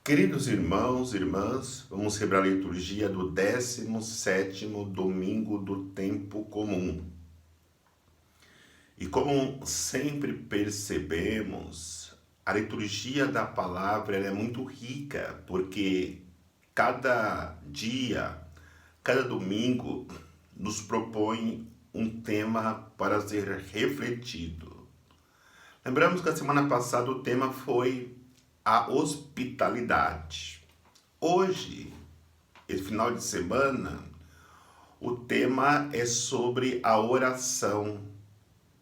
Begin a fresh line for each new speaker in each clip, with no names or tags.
Queridos irmãos e irmãs, vamos celebrar a liturgia do 17º domingo do tempo comum. E como sempre percebemos, a liturgia da palavra é muito rica, porque cada dia, cada domingo, nos propõe um tema para ser refletido. Lembramos que a semana passada o tema foi a hospitalidade. Hoje, esse final de semana, o tema é sobre a oração.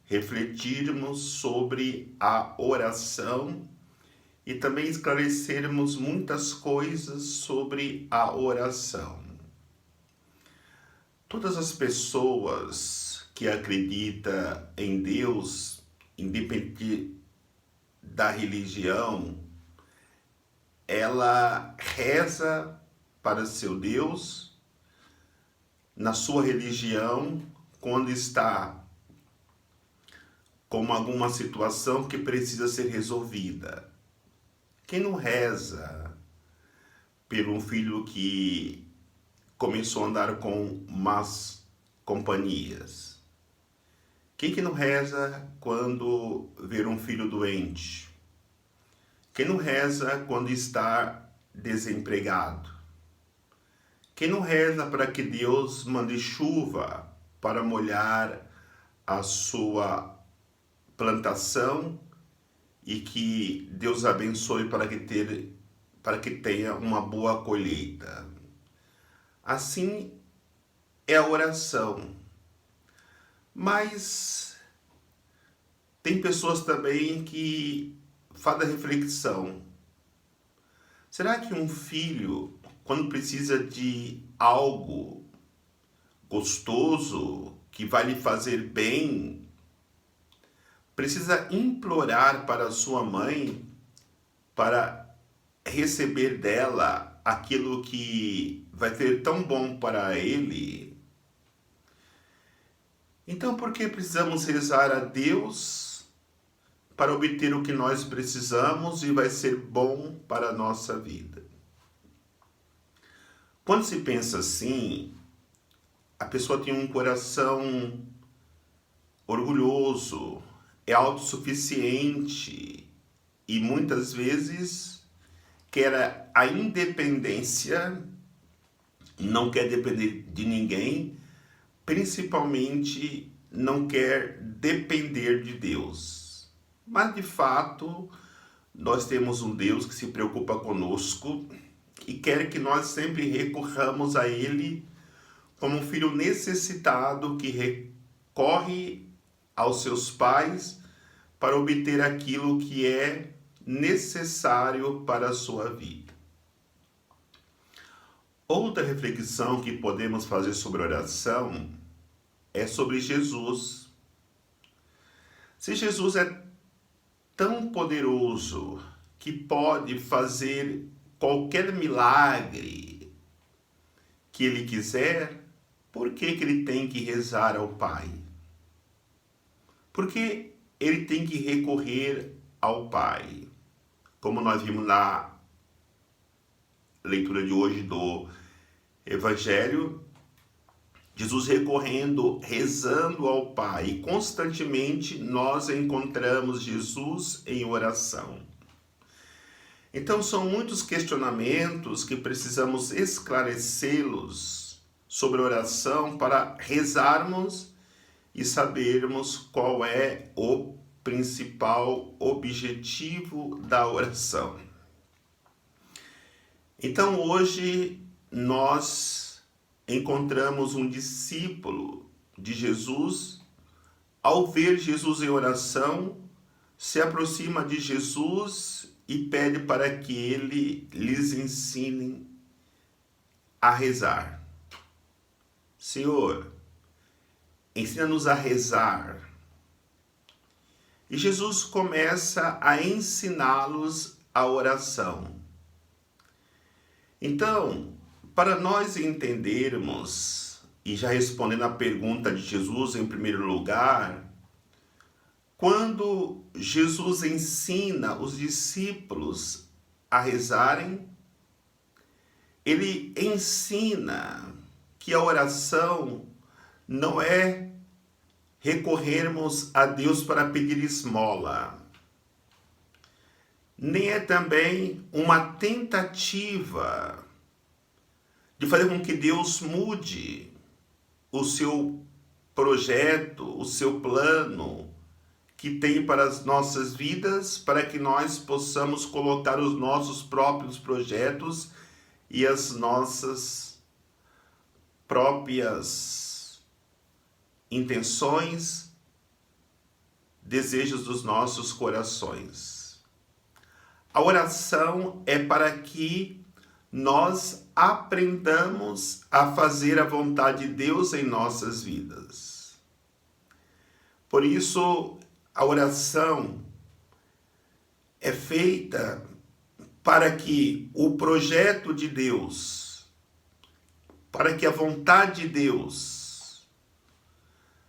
Refletirmos sobre a oração e também esclarecermos muitas coisas sobre a oração. Todas as pessoas que acreditam em Deus, independente da religião, ela reza para seu Deus na sua religião quando está com alguma situação que precisa ser resolvida. Quem não reza por um filho que começou a andar com más companhias? Quem que não reza quando vê um filho doente? Quem não reza quando está desempregado? Quem não reza para que Deus mande chuva para molhar a sua plantação e que Deus abençoe para que tenha uma boa colheita? Assim é a oração. Mas tem pessoas também que fazem a reflexão. Será que um filho, quando precisa de algo gostoso, que vai lhe fazer bem, precisa implorar para sua mãe para receber dela aquilo que vai ser tão bom para ele? Então, por que precisamos rezar a Deus para obter o que nós precisamos e vai ser bom para a nossa vida? Quando se pensa assim, a pessoa tem um coração orgulhoso, é autossuficiente e muitas vezes quer a independência, não quer depender de ninguém, principalmente não quer depender de Deus. Mas de fato, nós temos um Deus que se preocupa conosco e quer que nós sempre recorramos a Ele como um filho necessitado que recorre aos seus pais para obter aquilo que é necessário para a sua vida. Outra reflexão que podemos fazer sobre oração é sobre Jesus. Se Jesus é tão poderoso que pode fazer qualquer milagre que ele quiser, por que ele tem que rezar ao Pai? Por que ele tem que recorrer ao Pai? Como nós vimos na leitura de hoje do Evangelho, Jesus recorrendo, rezando ao Pai. E constantemente nós encontramos Jesus em oração. Então são muitos questionamentos que precisamos esclarecê-los sobre oração para rezarmos e sabermos qual é o principal objetivo da oração. Então hoje nós encontramos um discípulo de Jesus, ao ver Jesus em oração, se aproxima de Jesus e pede para que ele lhes ensine a rezar. Senhor, ensina-nos a rezar. E Jesus começa a ensiná-los a oração. Então, para nós entendermos, e já respondendo à pergunta de Jesus em primeiro lugar, quando Jesus ensina os discípulos a rezarem, ele ensina que a oração não é recorrermos a Deus para pedir esmola, nem é também uma tentativa de fazer com que Deus mude o seu projeto, o seu plano que tem para as nossas vidas, para que nós possamos colocar os nossos próprios projetos e as nossas próprias intenções, desejos dos nossos corações. A oração é para que nós aprendamos a fazer a vontade de Deus em nossas vidas. Por isso, a oração é feita para que o projeto de Deus, para que a vontade de Deus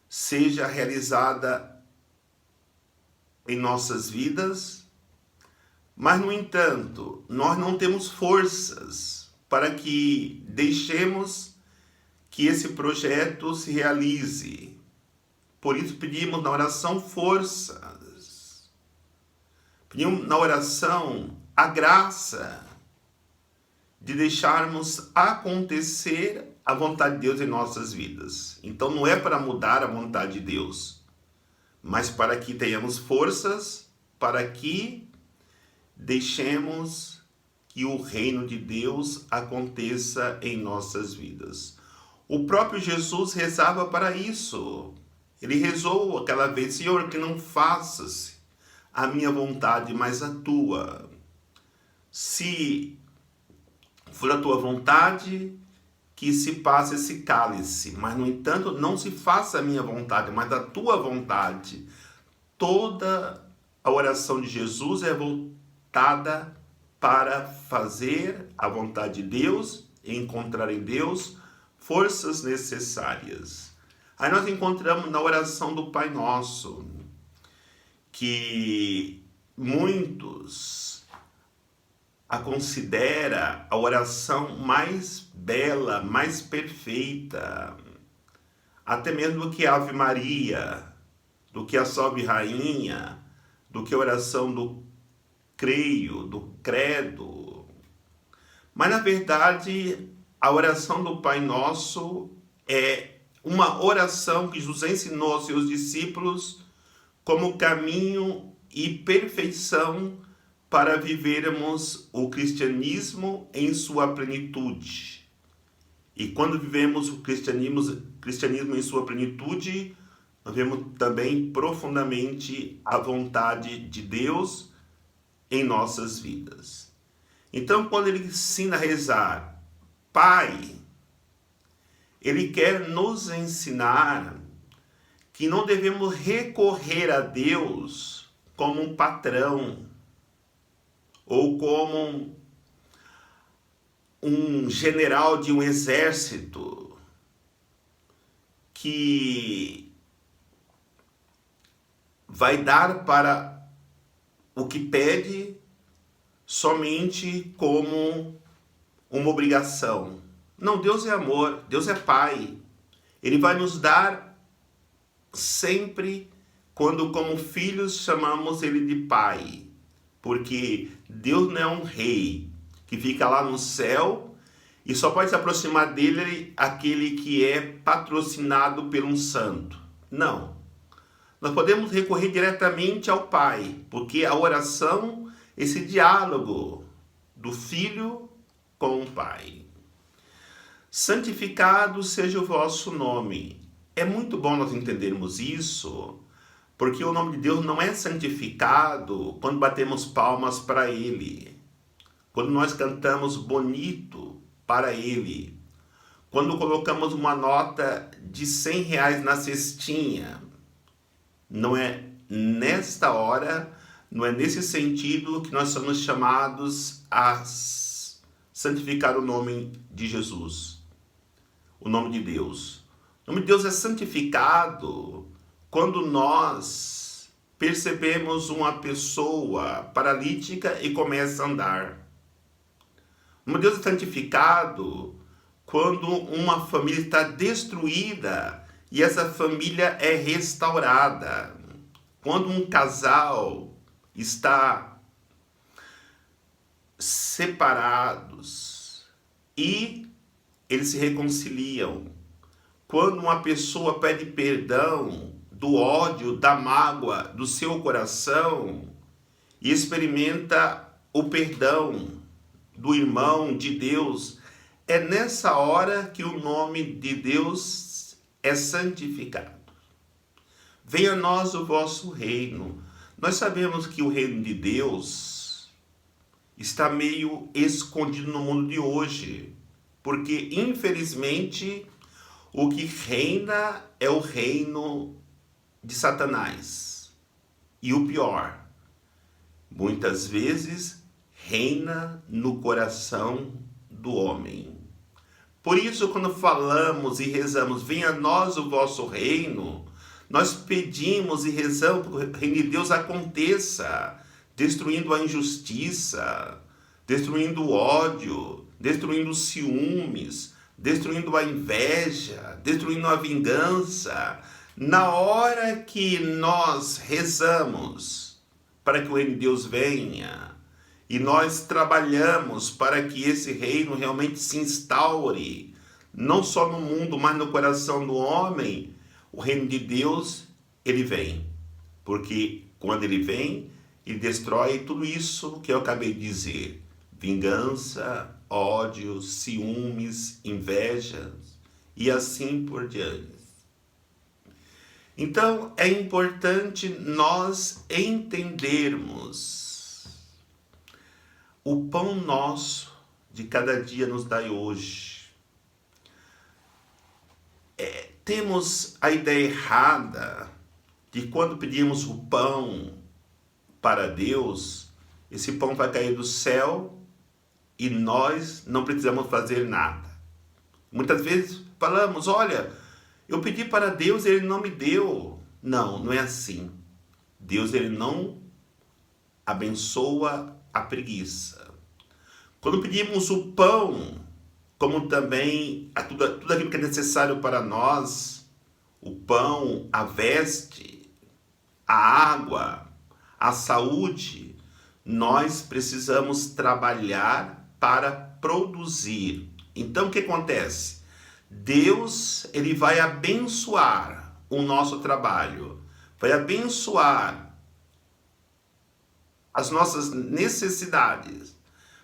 seja realizada em nossas vidas. Mas, no entanto, nós não temos forças para que deixemos que esse projeto se realize. Por isso pedimos na oração forças. Pedimos na oração a graça de deixarmos acontecer a vontade de Deus em nossas vidas. Então não é para mudar a vontade de Deus, mas para que tenhamos forças para que deixemos que o reino de Deus aconteça em nossas vidas. O próprio Jesus rezava para isso. Ele rezou aquela vez: Senhor, que não faças a minha vontade, mas a tua. Se for a tua vontade, que se passe esse cálice. Mas, no entanto, não se faça a minha vontade, mas a tua vontade. Toda a oração de Jesus é voltada para fazer a vontade de Deus e encontrar em Deus forças necessárias. Aí nós encontramos na oração do Pai Nosso, que muitos a considera a oração mais bela, mais perfeita, até mesmo do que a Ave Maria, do que a Salve Rainha, do que a oração do creio, do credo. Mas, na verdade, a oração do Pai Nosso é uma oração que Jesus ensinou aos seus discípulos como caminho e perfeição para vivermos o cristianismo em sua plenitude. E quando vivemos o cristianismo em sua plenitude, nós vemos também profundamente a vontade de Deus em nossas vidas. Então, quando ele ensina a rezar, Pai, ele quer nos ensinar que não devemos recorrer a Deus como um patrão ou como um general de um exército que vai dar para o que pede somente como uma obrigação. Não, Deus é amor, Deus é Pai. Ele vai nos dar sempre quando, como filhos, chamamos Ele de Pai. Porque Deus não é um rei que fica lá no céu e só pode se aproximar dele aquele que é patrocinado por um santo. Não. Nós podemos recorrer diretamente ao Pai, porque a oração, esse diálogo do Filho com o Pai. Santificado seja o vosso nome. É muito bom nós entendermos isso, porque o nome de Deus não é santificado quando batemos palmas para Ele, quando nós cantamos bonito para Ele, quando colocamos uma nota de R$100 na cestinha. Não é nesta hora, não é nesse sentido que nós somos chamados a santificar o nome de Jesus, o nome de Deus. O nome de Deus é santificado quando nós percebemos uma pessoa paralítica e começa a andar. Um Deus é santificado quando uma família está destruída e essa família é restaurada. Quando um casal está separados e eles se reconciliam. Quando uma pessoa pede perdão do ódio, da mágoa do seu coração e experimenta o perdão do irmão, de Deus, é nessa hora que o nome de Deus é santificado. Venha a nós o vosso reino. Nós sabemos que o reino de Deus está meio escondido no mundo de hoje, porque infelizmente o que reina é o reino de Satanás. E o pior, muitas vezes reina no coração do homem. Por isso, quando falamos e rezamos, venha a nós o vosso reino, nós pedimos e rezamos para que o reino de Deus aconteça, destruindo a injustiça, destruindo o ódio, destruindo os ciúmes, destruindo a inveja, destruindo a vingança. Na hora que nós rezamos para que o reino de Deus venha, e nós trabalhamos para que esse reino realmente se instaure, não só no mundo, mas no coração do homem, o reino de Deus, ele vem. Porque quando ele vem, ele destrói tudo isso que eu acabei de dizer. Vingança, ódio, ciúmes, invejas e assim por diante. Então, é importante nós entendermos: o pão nosso de cada dia nos dai hoje. Temos a ideia errada de quando pedimos o pão para Deus, esse pão vai cair do céu e nós não precisamos fazer nada. Muitas vezes falamos: olha, eu pedi para Deus e Ele não me deu. Não, não é assim. Deus, Ele não abençoa a preguiça. Quando pedimos o pão, como também tudo aquilo que é necessário para nós, o pão, a veste, a água, a saúde, nós precisamos trabalhar para produzir. Então o que acontece? Deus, ele vai abençoar o nosso trabalho, vai abençoar as nossas necessidades,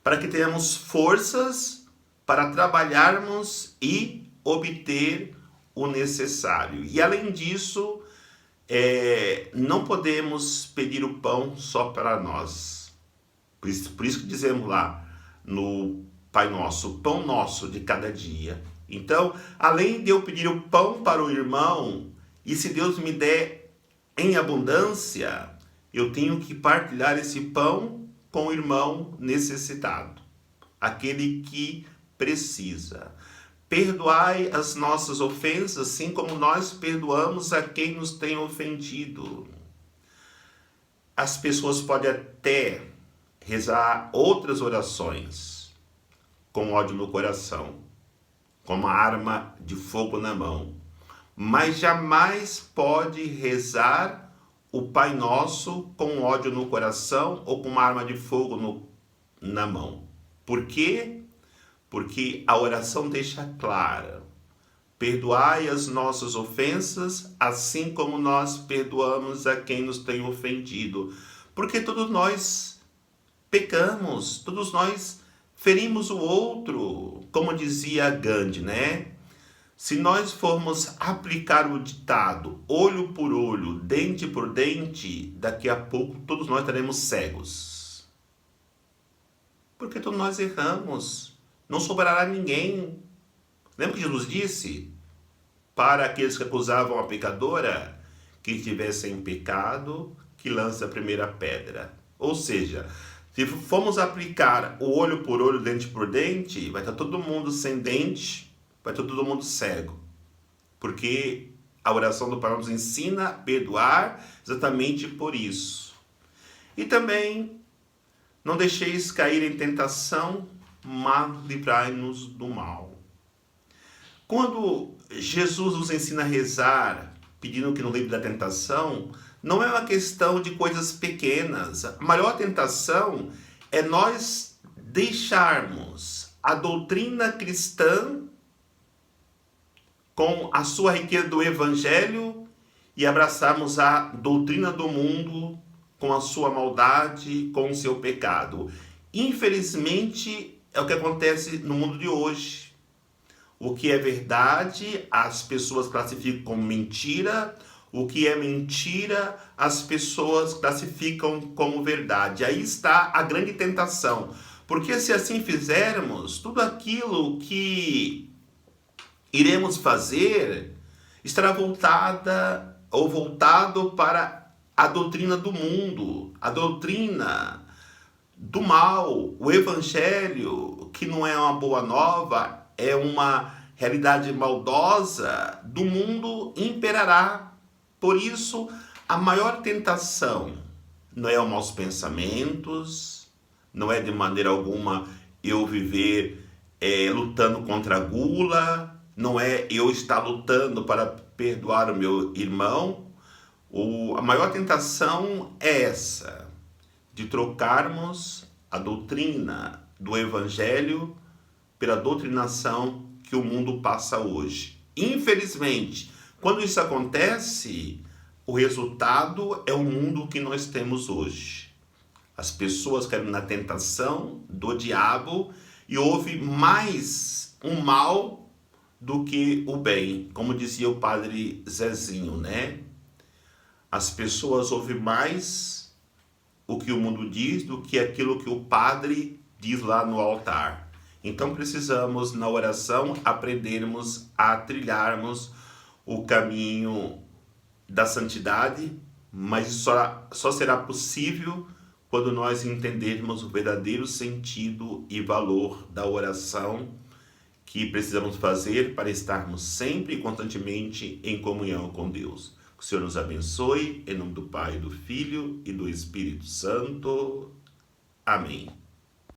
para que tenhamos forças para trabalharmos e obter o necessário. E além disso, não podemos pedir o pão só para nós. Por isso que dizemos lá no Pai Nosso, o pão nosso de cada dia. Então, além de eu pedir o pão para o irmão, e se Deus me der em abundância, eu tenho que partilhar esse pão com o irmão necessitado, aquele que precisa. Perdoai as nossas ofensas, assim como nós perdoamos a quem nos tem ofendido. As pessoas podem até rezar outras orações, com ódio no coração, com uma arma de fogo na mão, mas jamais pode rezar o Pai Nosso com ódio no coração ou com uma arma de fogo na mão. Por quê? Porque a oração deixa clara: perdoai as nossas ofensas, assim como nós perdoamos a quem nos tem ofendido. Porque todos nós pecamos, todos nós ferimos o outro, como dizia Gandhi, né? Se nós formos aplicar o ditado olho por olho, dente por dente, daqui a pouco todos nós estaremos cegos. Porque todos nós erramos. Não sobrará ninguém. Lembra que Jesus disse? Para aqueles que acusavam a pecadora, que estivessem em pecado, que lance a primeira pedra. Ou seja, se formos aplicar o olho por olho, dente por dente, vai estar todo mundo sem dente, vai estar todo mundo cego. Porque a oração do Pai nos ensina a perdoar exatamente por isso. E também, não deixeis cair em tentação, mas livrai-nos do mal. Quando Jesus nos ensina a rezar, pedindo que nos livre da tentação, não é uma questão de coisas pequenas. A maior tentação é nós deixarmos a doutrina cristã com a sua riqueza do evangelho e abraçarmos a doutrina do mundo com a sua maldade, com o seu pecado. Infelizmente, é o que acontece no mundo de hoje. O que é verdade, as pessoas classificam como mentira. O que é mentira, as pessoas classificam como verdade. Aí está a grande tentação. Porque se assim fizermos, tudo aquilo que iremos fazer estará voltado para a doutrina do mundo, a doutrina do mal, o evangelho, que não é uma boa nova, é uma realidade maldosa do mundo, imperará. Por isso, a maior tentação não é os maus pensamentos, não é de maneira alguma eu viver lutando contra a gula, não é eu estar lutando para perdoar o meu irmão. A maior tentação é essa, de trocarmos a doutrina do evangelho pela doutrinação que o mundo passa hoje. Infelizmente, quando isso acontece, o resultado é o mundo que nós temos hoje. As pessoas caem na tentação do diabo e houve mais um mal do que o bem, como dizia o padre Zezinho, né? As pessoas ouvem mais o que o mundo diz do que aquilo que o padre diz lá no altar. Então precisamos, na oração, aprendermos a trilharmos o caminho da santidade, mas só será possível quando nós entendermos o verdadeiro sentido e valor da oração que precisamos fazer para estarmos sempre e constantemente em comunhão com Deus. Que o Senhor nos abençoe, em nome do Pai, do Filho e do Espírito Santo. Amém.